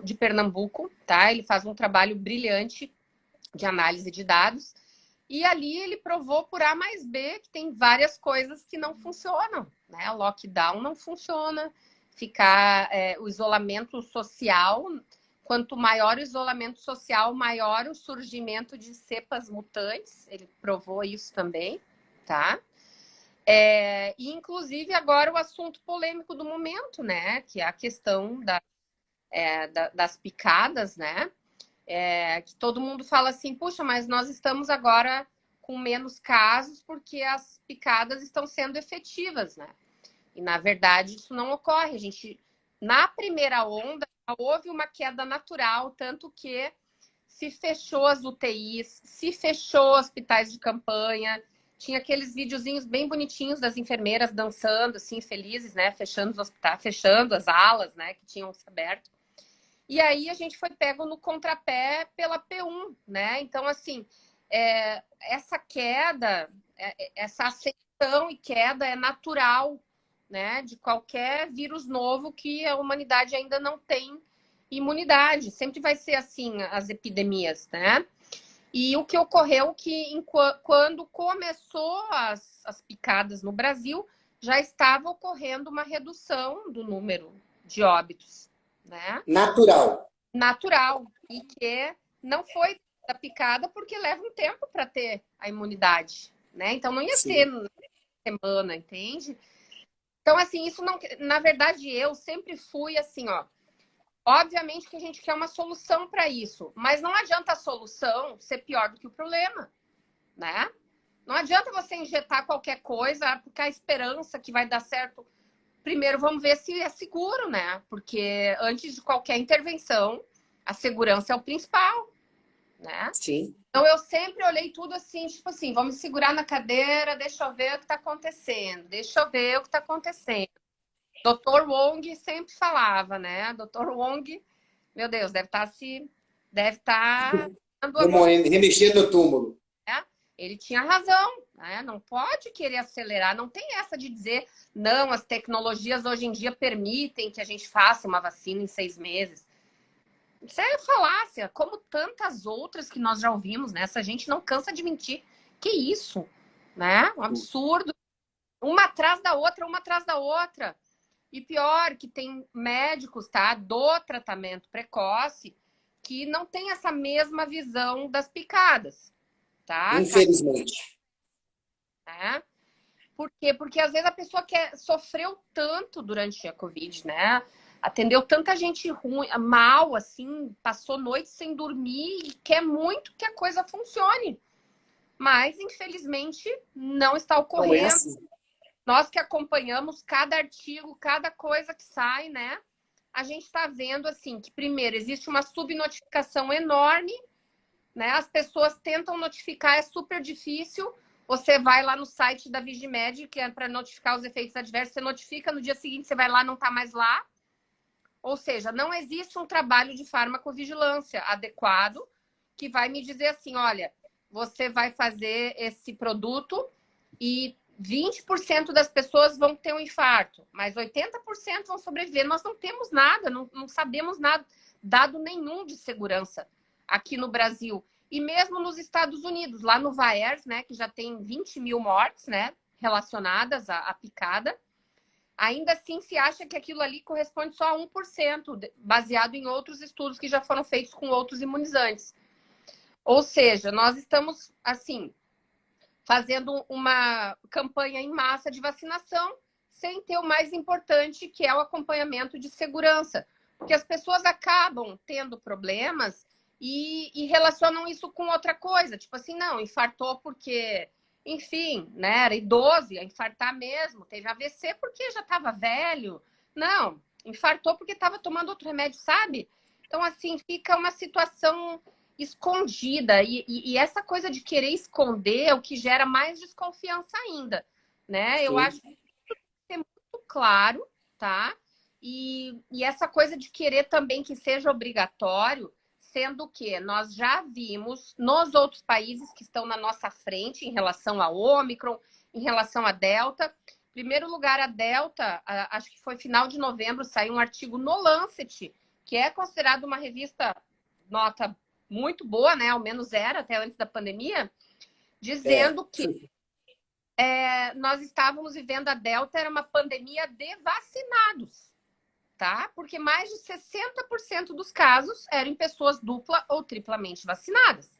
de Pernambuco, tá? Ele faz um trabalho brilhante de análise de dados. E ali ele provou por A mais B que tem várias coisas que não funcionam, né? O lockdown não funciona, o isolamento social. Quanto maior o isolamento social, maior o surgimento de cepas mutantes. Ele provou isso também, tá? E, inclusive, agora o assunto polêmico do momento, né? Que é a questão das picadas, né? Que todo mundo fala assim, puxa, mas nós estamos agora com menos casos porque as picadas estão sendo efetivas, né? E, na verdade, isso não ocorre. Na primeira onda, houve uma queda natural, tanto que se fechou as UTIs, se fechou hospitais de campanha, tinha aqueles videozinhos bem bonitinhos das enfermeiras dançando, assim, felizes, né? Fechando os hospitais, fechando as alas, né? Que tinham se aberto. E aí a gente foi pego no contrapé pela P1, né? Então, assim, essa queda, essa ascensão e queda é natural, né? De qualquer vírus novo que a humanidade ainda não tem imunidade. Sempre vai ser assim as epidemias, né? E o que ocorreu que quando começou as picadas no Brasil, já estava ocorrendo uma redução do número de óbitos, né? Natural. Natural. E que não foi da picada porque leva um tempo para ter a imunidade, né? Então não ia ser na semana, entende? Então, assim, isso não. Na verdade, eu sempre fui assim, ó. Obviamente que a gente quer uma solução para isso, mas não adianta a solução ser pior do que o problema, né? Não adianta você injetar qualquer coisa porque a esperança que vai dar certo. Primeiro, vamos ver se é seguro, né? Porque antes de qualquer intervenção, a segurança é o principal, né? Sim. Então, eu sempre olhei tudo assim, tipo assim, vamos segurar na cadeira, deixa eu ver o que está acontecendo, deixa eu ver o que está acontecendo. Dr. Wong sempre falava, né? Dr. Wong, meu Deus, deve estar Remexer no túmulo. né? Ele tinha razão, né? Não pode querer acelerar, não tem essa de dizer, não, as tecnologias hoje em dia permitem que a gente faça uma vacina em 6 meses. Isso é falácia, como tantas outras que nós já ouvimos, né? Essa gente não cansa de mentir. Que isso, né? Um absurdo. uma atrás da outra, uma atrás da outra. E pior, que tem médicos, tá, do tratamento precoce que não tem essa mesma visão das picadas, tá? Infelizmente. Né? Por quê? Porque às vezes a pessoa sofreu tanto durante a Covid, né? Atendeu tanta gente ruim, mal, assim, passou noite sem dormir e quer muito que a coisa funcione. Mas, infelizmente, não está Não é ocorrendo. assim. Nós que acompanhamos cada artigo, cada coisa que sai, né? A gente está vendo, assim, que primeiro existe uma subnotificação enorme, né? As pessoas tentam notificar, é super difícil. Você vai lá no site da Vigimed, que é para notificar os efeitos adversos, você notifica, no dia seguinte você vai lá, não está mais lá. Ou seja, não existe um trabalho de farmacovigilância adequado que vai me dizer assim, olha, você vai fazer esse produto e 20% das pessoas vão ter um infarto, mas 80% vão sobreviver. Nós não temos nada, não sabemos nada, dado nenhum de segurança aqui no Brasil. E mesmo nos Estados Unidos, lá no VAERS, né, que já tem 20 mil mortes, né, relacionadas à picada, ainda assim se acha que aquilo ali corresponde só a 1%, baseado em outros estudos que já foram feitos com outros imunizantes. Ou seja, nós estamos, assim, fazendo uma campanha em massa de vacinação sem ter o mais importante, que é o acompanhamento de segurança. Porque as pessoas acabam tendo problemas e relacionam isso com outra coisa. Tipo assim, não, infartou porque, enfim, né, era idoso, ia infartar mesmo. Teve AVC porque já estava velho. Não, infartou porque estava tomando outro remédio, sabe? Então, assim, fica uma situação escondida. E essa coisa de querer esconder é o que gera mais desconfiança ainda, né? Sim. Eu acho que tem que ser muito claro, tá? E essa coisa de querer também que seja obrigatório, sendo que nós já vimos nos outros países que estão na nossa frente em relação a Ômicron, em relação a Delta. Em primeiro lugar, a Delta, acho que foi final de novembro, saiu um artigo no Lancet, que é considerado uma revista nota muito boa, né? Ao menos era até antes da pandemia, dizendo que nós estávamos vivendo a Delta, era uma pandemia de vacinados, tá? Porque mais de 60% dos casos eram em pessoas dupla ou triplamente vacinadas,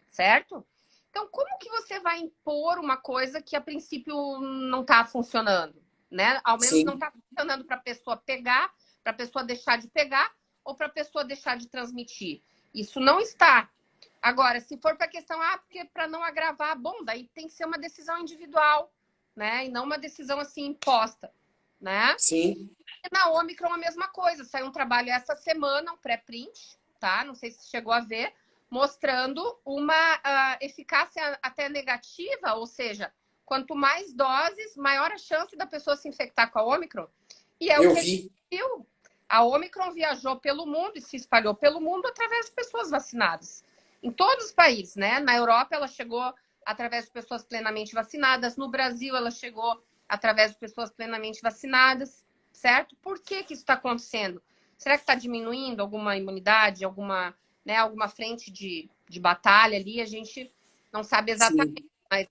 certo? Então, como que você vai impor uma coisa que a princípio não está funcionando, né? Ao menos Sim. não está funcionando para a pessoa pegar, para a pessoa deixar de pegar ou para a pessoa deixar de transmitir. Isso não está. Agora, se for para a questão, porque para não agravar, bom, daí tem que ser uma decisão individual, né? E não uma decisão assim imposta, né? Sim. E na Ômicron a mesma coisa. Saiu um trabalho essa semana, um pré-print, tá? Não sei se chegou a ver, mostrando uma eficácia até negativa, ou seja, quanto mais doses, maior a chance da pessoa se infectar com a Ômicron. E é o que a gente viu. A Ômicron viajou pelo mundo e se espalhou pelo mundo através de pessoas vacinadas. Em todos os países, né? Na Europa ela chegou através de pessoas plenamente vacinadas. No Brasil ela chegou através de pessoas plenamente vacinadas, certo? Por que isso está acontecendo? Será que está diminuindo alguma imunidade, alguma frente de batalha ali? A gente não sabe exatamente, sim, mas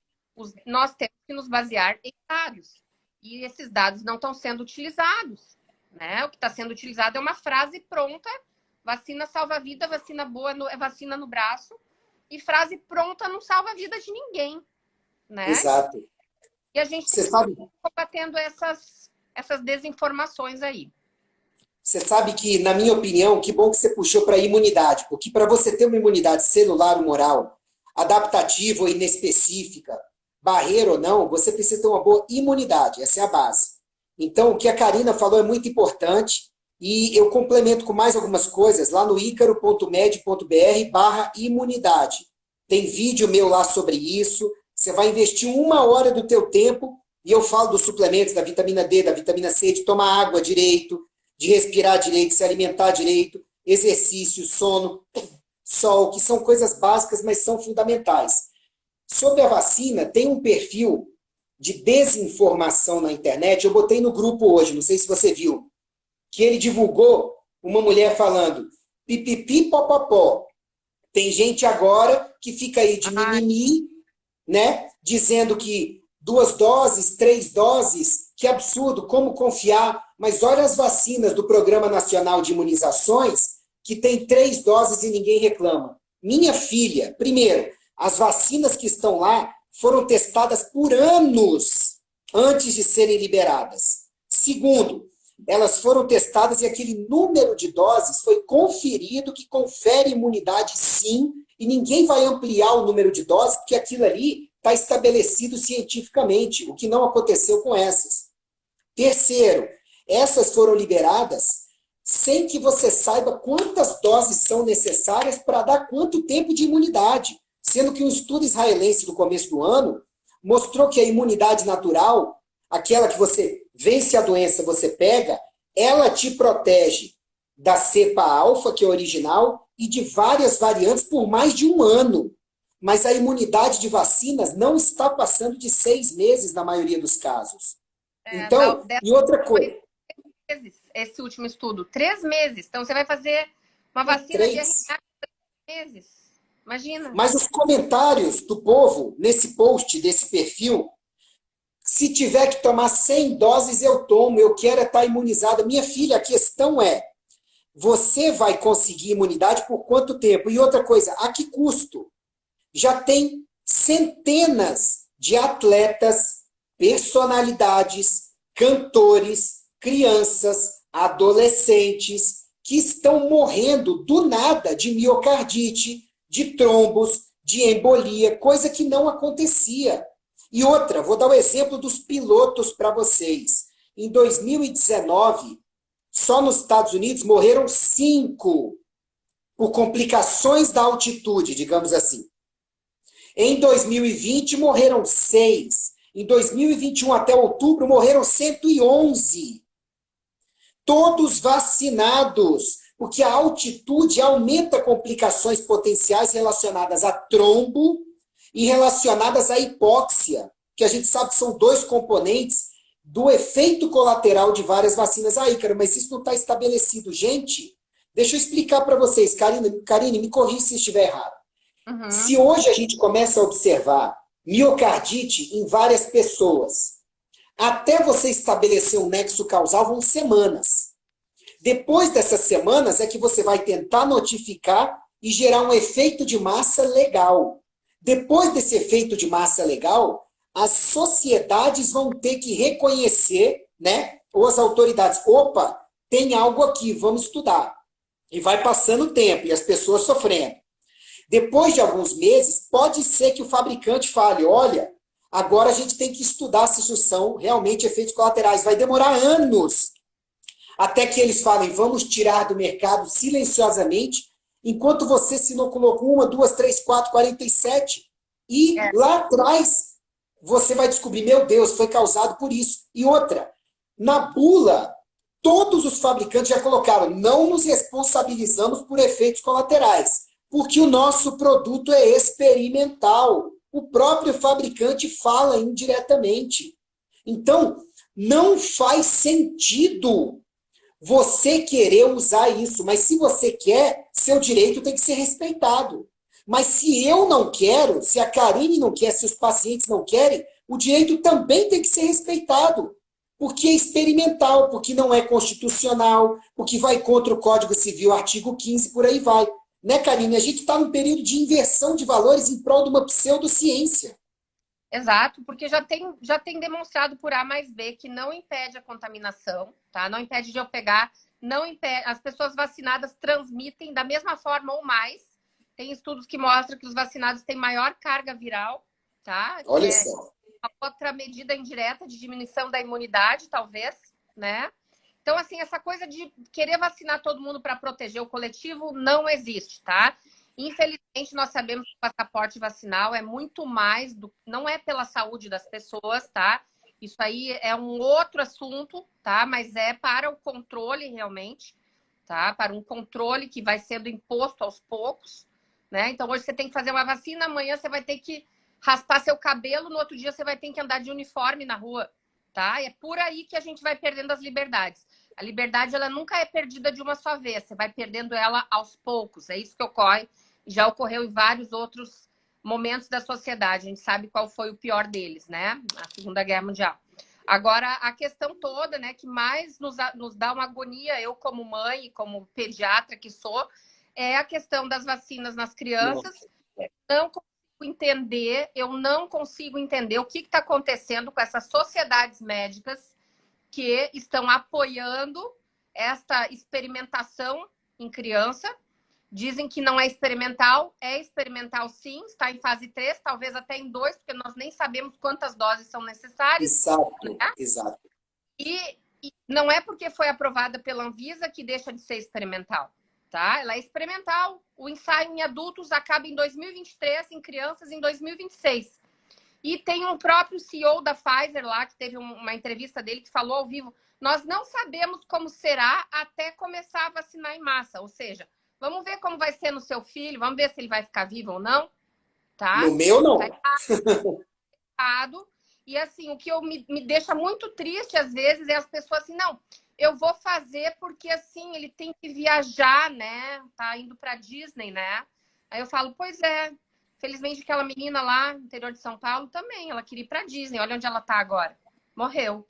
nós temos que nos basear em dados. E esses dados não estão sendo utilizados, né? O que está sendo utilizado é uma frase pronta: vacina salva a vida, vacina boa é vacina no braço. E frase pronta não salva a vida de ninguém, né? Exato. E a gente está combatendo essas desinformações aí. Você sabe que, na minha opinião, que bom que você puxou para a imunidade, porque para você ter uma imunidade celular ou moral, adaptativa ou inespecífica, barreira ou não, você precisa ter uma boa imunidade, essa é a base. Então, o que a Karina falou é muito importante e eu complemento com mais algumas coisas lá no icaro.med.br/imunidade. Tem vídeo meu lá sobre isso, você vai investir 1 hora do teu tempo e eu falo dos suplementos, da vitamina D, da vitamina C, de tomar água direito, de respirar direito, se alimentar direito, exercício, sono, sol, que são coisas básicas, mas são fundamentais. Sobre a vacina, tem um perfil de desinformação na internet, eu botei no grupo hoje, não sei se você viu, que ele divulgou uma mulher falando pipipi popopó. Tem gente agora que fica aí de mimimi, né, dizendo que 2 doses, 3 doses, que absurdo, como confiar? Mas olha as vacinas do Programa Nacional de Imunizações, que tem 3 doses e ninguém reclama. Minha filha, primeiro, as vacinas que estão lá foram testadas por anos antes de serem liberadas. Segundo, elas foram testadas e aquele número de doses foi conferido que confere imunidade sim, e ninguém vai ampliar o número de doses, porque aquilo ali está estabelecido cientificamente, o que não aconteceu com essas. Terceiro, essas foram liberadas sem que você saiba quantas doses são necessárias para dar quanto tempo de imunidade, sendo que um estudo israelense do começo do ano mostrou que a imunidade natural, aquela que você vence a doença, você pega, ela te protege da cepa alfa, que é original, e de várias variantes por mais de um ano. Mas a imunidade de vacinas não está passando de 6 meses na maioria dos casos. Então, e outra coisa. Esse último estudo, 3 meses. Então, você vai fazer uma vacina de RNA em 3 meses. Imagina. Mas os comentários do povo nesse post, desse perfil, se tiver que tomar 100 doses, eu tomo, eu quero estar imunizada. Minha filha, a questão é, você vai conseguir imunidade por quanto tempo? E outra coisa, a que custo? Já tem centenas de atletas, personalidades, cantores, crianças, adolescentes, que estão morrendo do nada de miocardite, de trombos, de embolia, coisa que não acontecia. E outra, vou dar o exemplo dos pilotos para vocês. Em 2019, só nos Estados Unidos morreram 5 por complicações da altitude, digamos assim. Em 2020, morreram 6. Em 2021, até outubro, morreram 111. Todos vacinados, porque a altitude aumenta complicações potenciais relacionadas a trombo e relacionadas à hipóxia, que a gente sabe que são 2 componentes do efeito colateral de várias vacinas. Aí, cara, mas isso não está estabelecido. Gente, deixa eu explicar para vocês. Karine, me corrija se estiver errado. Uhum. Se hoje a gente começa a observar miocardite em várias pessoas, até você estabelecer um nexo causal vão semanas. Depois dessas semanas é que você vai tentar notificar e gerar um efeito de massa legal. Depois desse efeito de massa legal, as sociedades vão ter que reconhecer, né? Ou as autoridades, opa, tem algo aqui, vamos estudar. E vai passando o tempo e as pessoas sofrendo. Depois de alguns meses, pode ser que o fabricante fale, olha, agora a gente tem que estudar se isso são realmente efeitos colaterais. Vai demorar anos até que eles falem, vamos tirar do mercado silenciosamente, enquanto você se inoculou com 1, 2, 3, 4, 47. E lá atrás, você vai descobrir, meu Deus, foi causado por isso. E outra, na bula, todos os fabricantes já colocaram, não nos responsabilizamos por efeitos colaterais, porque o nosso produto é experimental. O próprio fabricante fala indiretamente. Então, não faz sentido você querer usar isso, mas se você quer, seu direito tem que ser respeitado. Mas se eu não quero, se a Karine não quer, se os pacientes não querem, o direito também tem que ser respeitado. Porque é experimental, porque não é constitucional, porque vai contra o Código Civil, artigo 15, por aí vai. Né, Karine? A gente está num período de inversão de valores em prol de uma pseudociência. Exato, porque já tem demonstrado por A mais B que não impede a contaminação, tá? Não impede de eu pegar, não impede, as pessoas vacinadas transmitem da mesma forma ou mais. Tem estudos que mostram que os vacinados têm maior carga viral, tá? Olha é só. outra medida indireta de diminuição da imunidade, talvez, né? Então, assim, essa coisa de querer vacinar todo mundo para proteger o coletivo não existe, tá? Infelizmente, nós sabemos que o passaporte vacinal é muito mais do... Não é pela saúde das pessoas, tá? Isso aí é um outro assunto, tá? Mas é para o controle realmente, tá? Para um controle que vai sendo imposto aos poucos, né? Então, hoje você tem que fazer uma vacina, amanhã você vai ter que raspar seu cabelo, no outro dia você vai ter que andar de uniforme na rua, tá? É por aí que a gente vai perdendo as liberdades. A liberdade, ela nunca é perdida de uma só vez. Você vai perdendo ela aos poucos. É isso que ocorre. Já ocorreu em vários outros momentos da sociedade. A gente sabe qual foi o pior deles, né? A Segunda Guerra Mundial. Agora, a questão toda, né, que mais nos dá uma agonia, eu como mãe, como pediatra que sou, é a questão das vacinas nas crianças. Eu não consigo entender o que está acontecendo com essas sociedades médicas que estão apoiando esta experimentação em criança. Dizem que não é experimental sim, está em fase 3, talvez até em 2, porque nós nem sabemos quantas doses são necessárias. Exato, né? exato. E não é porque foi aprovada pela Anvisa que deixa de ser experimental, tá? Ela é experimental. O ensaio em adultos acaba em 2023, em crianças em 2026. E tem um próprio CEO da Pfizer lá, que teve uma entrevista dele que falou ao vivo, nós não sabemos como será até começar a vacinar em massa, ou seja, vamos ver como vai ser no seu filho, vamos ver se ele vai ficar vivo ou não, tá? No meu, não. Tá errado. E assim, o que me deixa muito triste às vezes é as pessoas assim, não, eu vou fazer porque assim, ele tem que viajar, né? Tá indo pra Disney, né? Aí eu falo, pois é, felizmente aquela menina lá no interior de São Paulo também, ela queria ir pra Disney, olha onde ela tá agora. Morreu,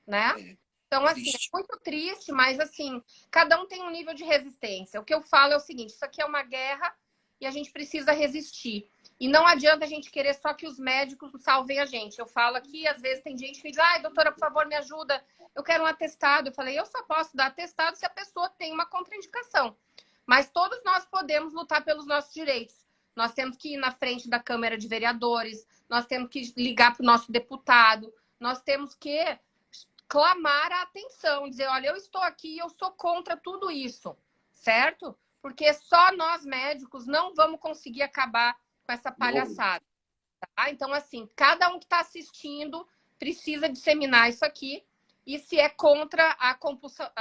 né? Então, assim, é muito triste, mas assim, cada um tem um nível de resistência. O que eu falo é o seguinte, isso aqui é uma guerra e a gente precisa resistir. E não adianta a gente querer só que os médicos salvem a gente. Eu falo aqui, às vezes tem gente que diz, ai, doutora, por favor, me ajuda, eu quero um atestado. Eu falei, eu só posso dar atestado se a pessoa tem uma contraindicação. Mas todos nós podemos lutar pelos nossos direitos. Nós temos que ir na frente da Câmara de Vereadores, nós temos que ligar para o nosso deputado, nós temos que clamar a atenção, dizer, olha, eu estou aqui e eu sou contra tudo isso, certo? Porque só nós médicos não vamos conseguir acabar com essa palhaçada, tá? Então, assim, cada um que está assistindo precisa disseminar isso aqui e se é contra a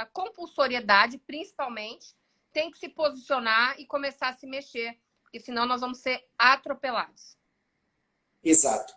compulsoriedade, principalmente, tem que se posicionar e começar a se mexer, porque senão nós vamos ser atropelados. Exato.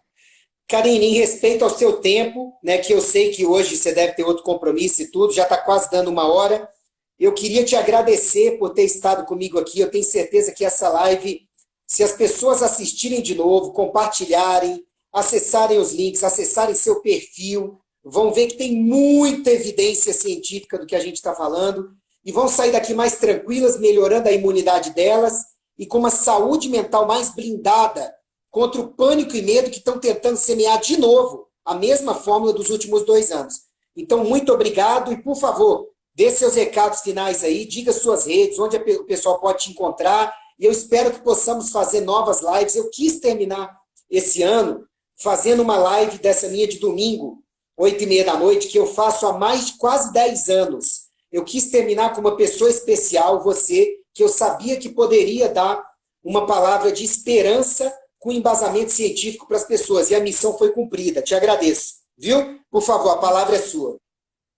Karine, em respeito ao seu tempo, né, que eu sei que hoje você deve ter outro compromisso e tudo, já está quase dando 1 hora, eu queria te agradecer por ter estado comigo aqui. Eu tenho certeza que essa live, se as pessoas assistirem de novo, compartilharem, acessarem os links, acessarem seu perfil, vão ver que tem muita evidência científica do que a gente está falando e vão sair daqui mais tranquilas, melhorando a imunidade delas e com uma saúde mental mais blindada contra o pânico e medo que estão tentando semear de novo a mesma fórmula dos últimos 2 anos. Então, muito obrigado e, por favor, dê seus recados finais aí, diga suas redes, onde o pessoal pode te encontrar, e eu espero que possamos fazer novas lives. Eu quis terminar esse ano fazendo uma live dessa minha de domingo, 8h30 da noite, que eu faço há mais de quase 10 anos. Eu quis terminar com uma pessoa especial, você, que eu sabia que poderia dar uma palavra de esperança com embasamento científico para as pessoas. E a missão foi cumprida. Te agradeço. Viu? Por favor, a palavra é sua.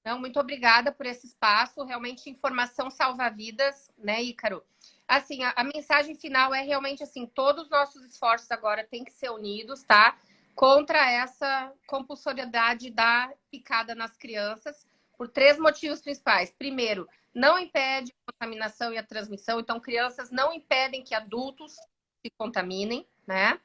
Não, muito obrigada por esse espaço. Realmente, informação salva vidas, né, Ícaro? Assim, a mensagem final é realmente assim, todos os nossos esforços agora têm que ser unidos, tá? Contra essa compulsoriedade da picada nas crianças, por 3 motivos principais. Primeiro, não impede a contaminação e a transmissão. Então, crianças não impedem que adultos se contaminem, né?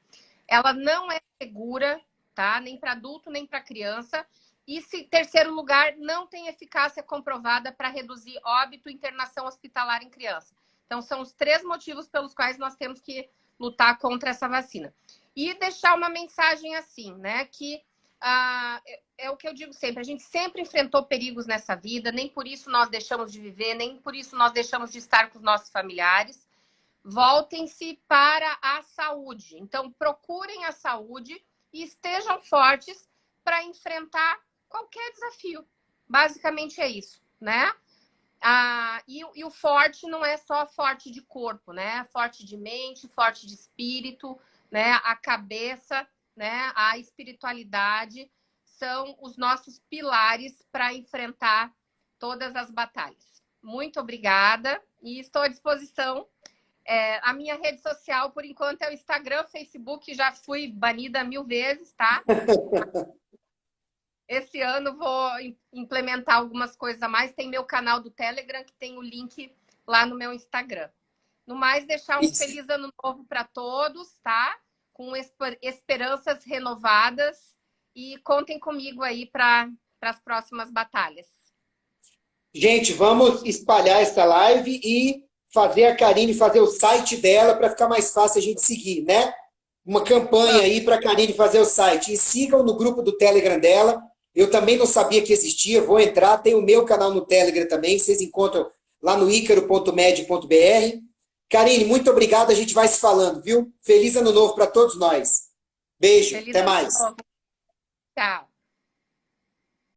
Ela não é segura, tá? Nem para adulto, nem para criança. E, terceiro lugar, não tem eficácia comprovada para reduzir óbito e internação hospitalar em criança. Então, são os 3 motivos pelos quais nós temos que lutar contra essa vacina. E deixar uma mensagem assim, né? Que é o que eu digo sempre, a gente sempre enfrentou perigos nessa vida, nem por isso nós deixamos de viver, nem por isso nós deixamos de estar com os nossos familiares. Voltem-se para a saúde. Então, procurem a saúde e estejam fortes para enfrentar qualquer desafio. Basicamente é isso, né? E o forte não é só forte de corpo, né? Forte de mente, forte de espírito, né? A cabeça, né? A espiritualidade são os nossos pilares para enfrentar todas as batalhas. Muito obrigada e estou à disposição. A minha rede social, por enquanto, é o Instagram, Facebook, já fui banida 1000 vezes, tá? Esse ano vou implementar algumas coisas a mais. Tem meu canal do Telegram, que tem o link lá no meu Instagram. No mais, deixar um feliz ano novo para todos, tá? com esperanças renovadas e contem comigo aí para as próximas batalhas. Gente, vamos espalhar essa live e fazer a Karine fazer o site dela para ficar mais fácil a gente seguir, né? Uma campanha aí para a Karine fazer o site. E sigam no grupo do Telegram dela. Eu também não sabia que existia, vou entrar. Tem o meu canal no Telegram também, vocês encontram lá no icaro.med.br. Karine, muito obrigado, a gente vai se falando, viu? Feliz ano novo para todos nós. Beijo, Feliz até ano mais. novo. Tchau.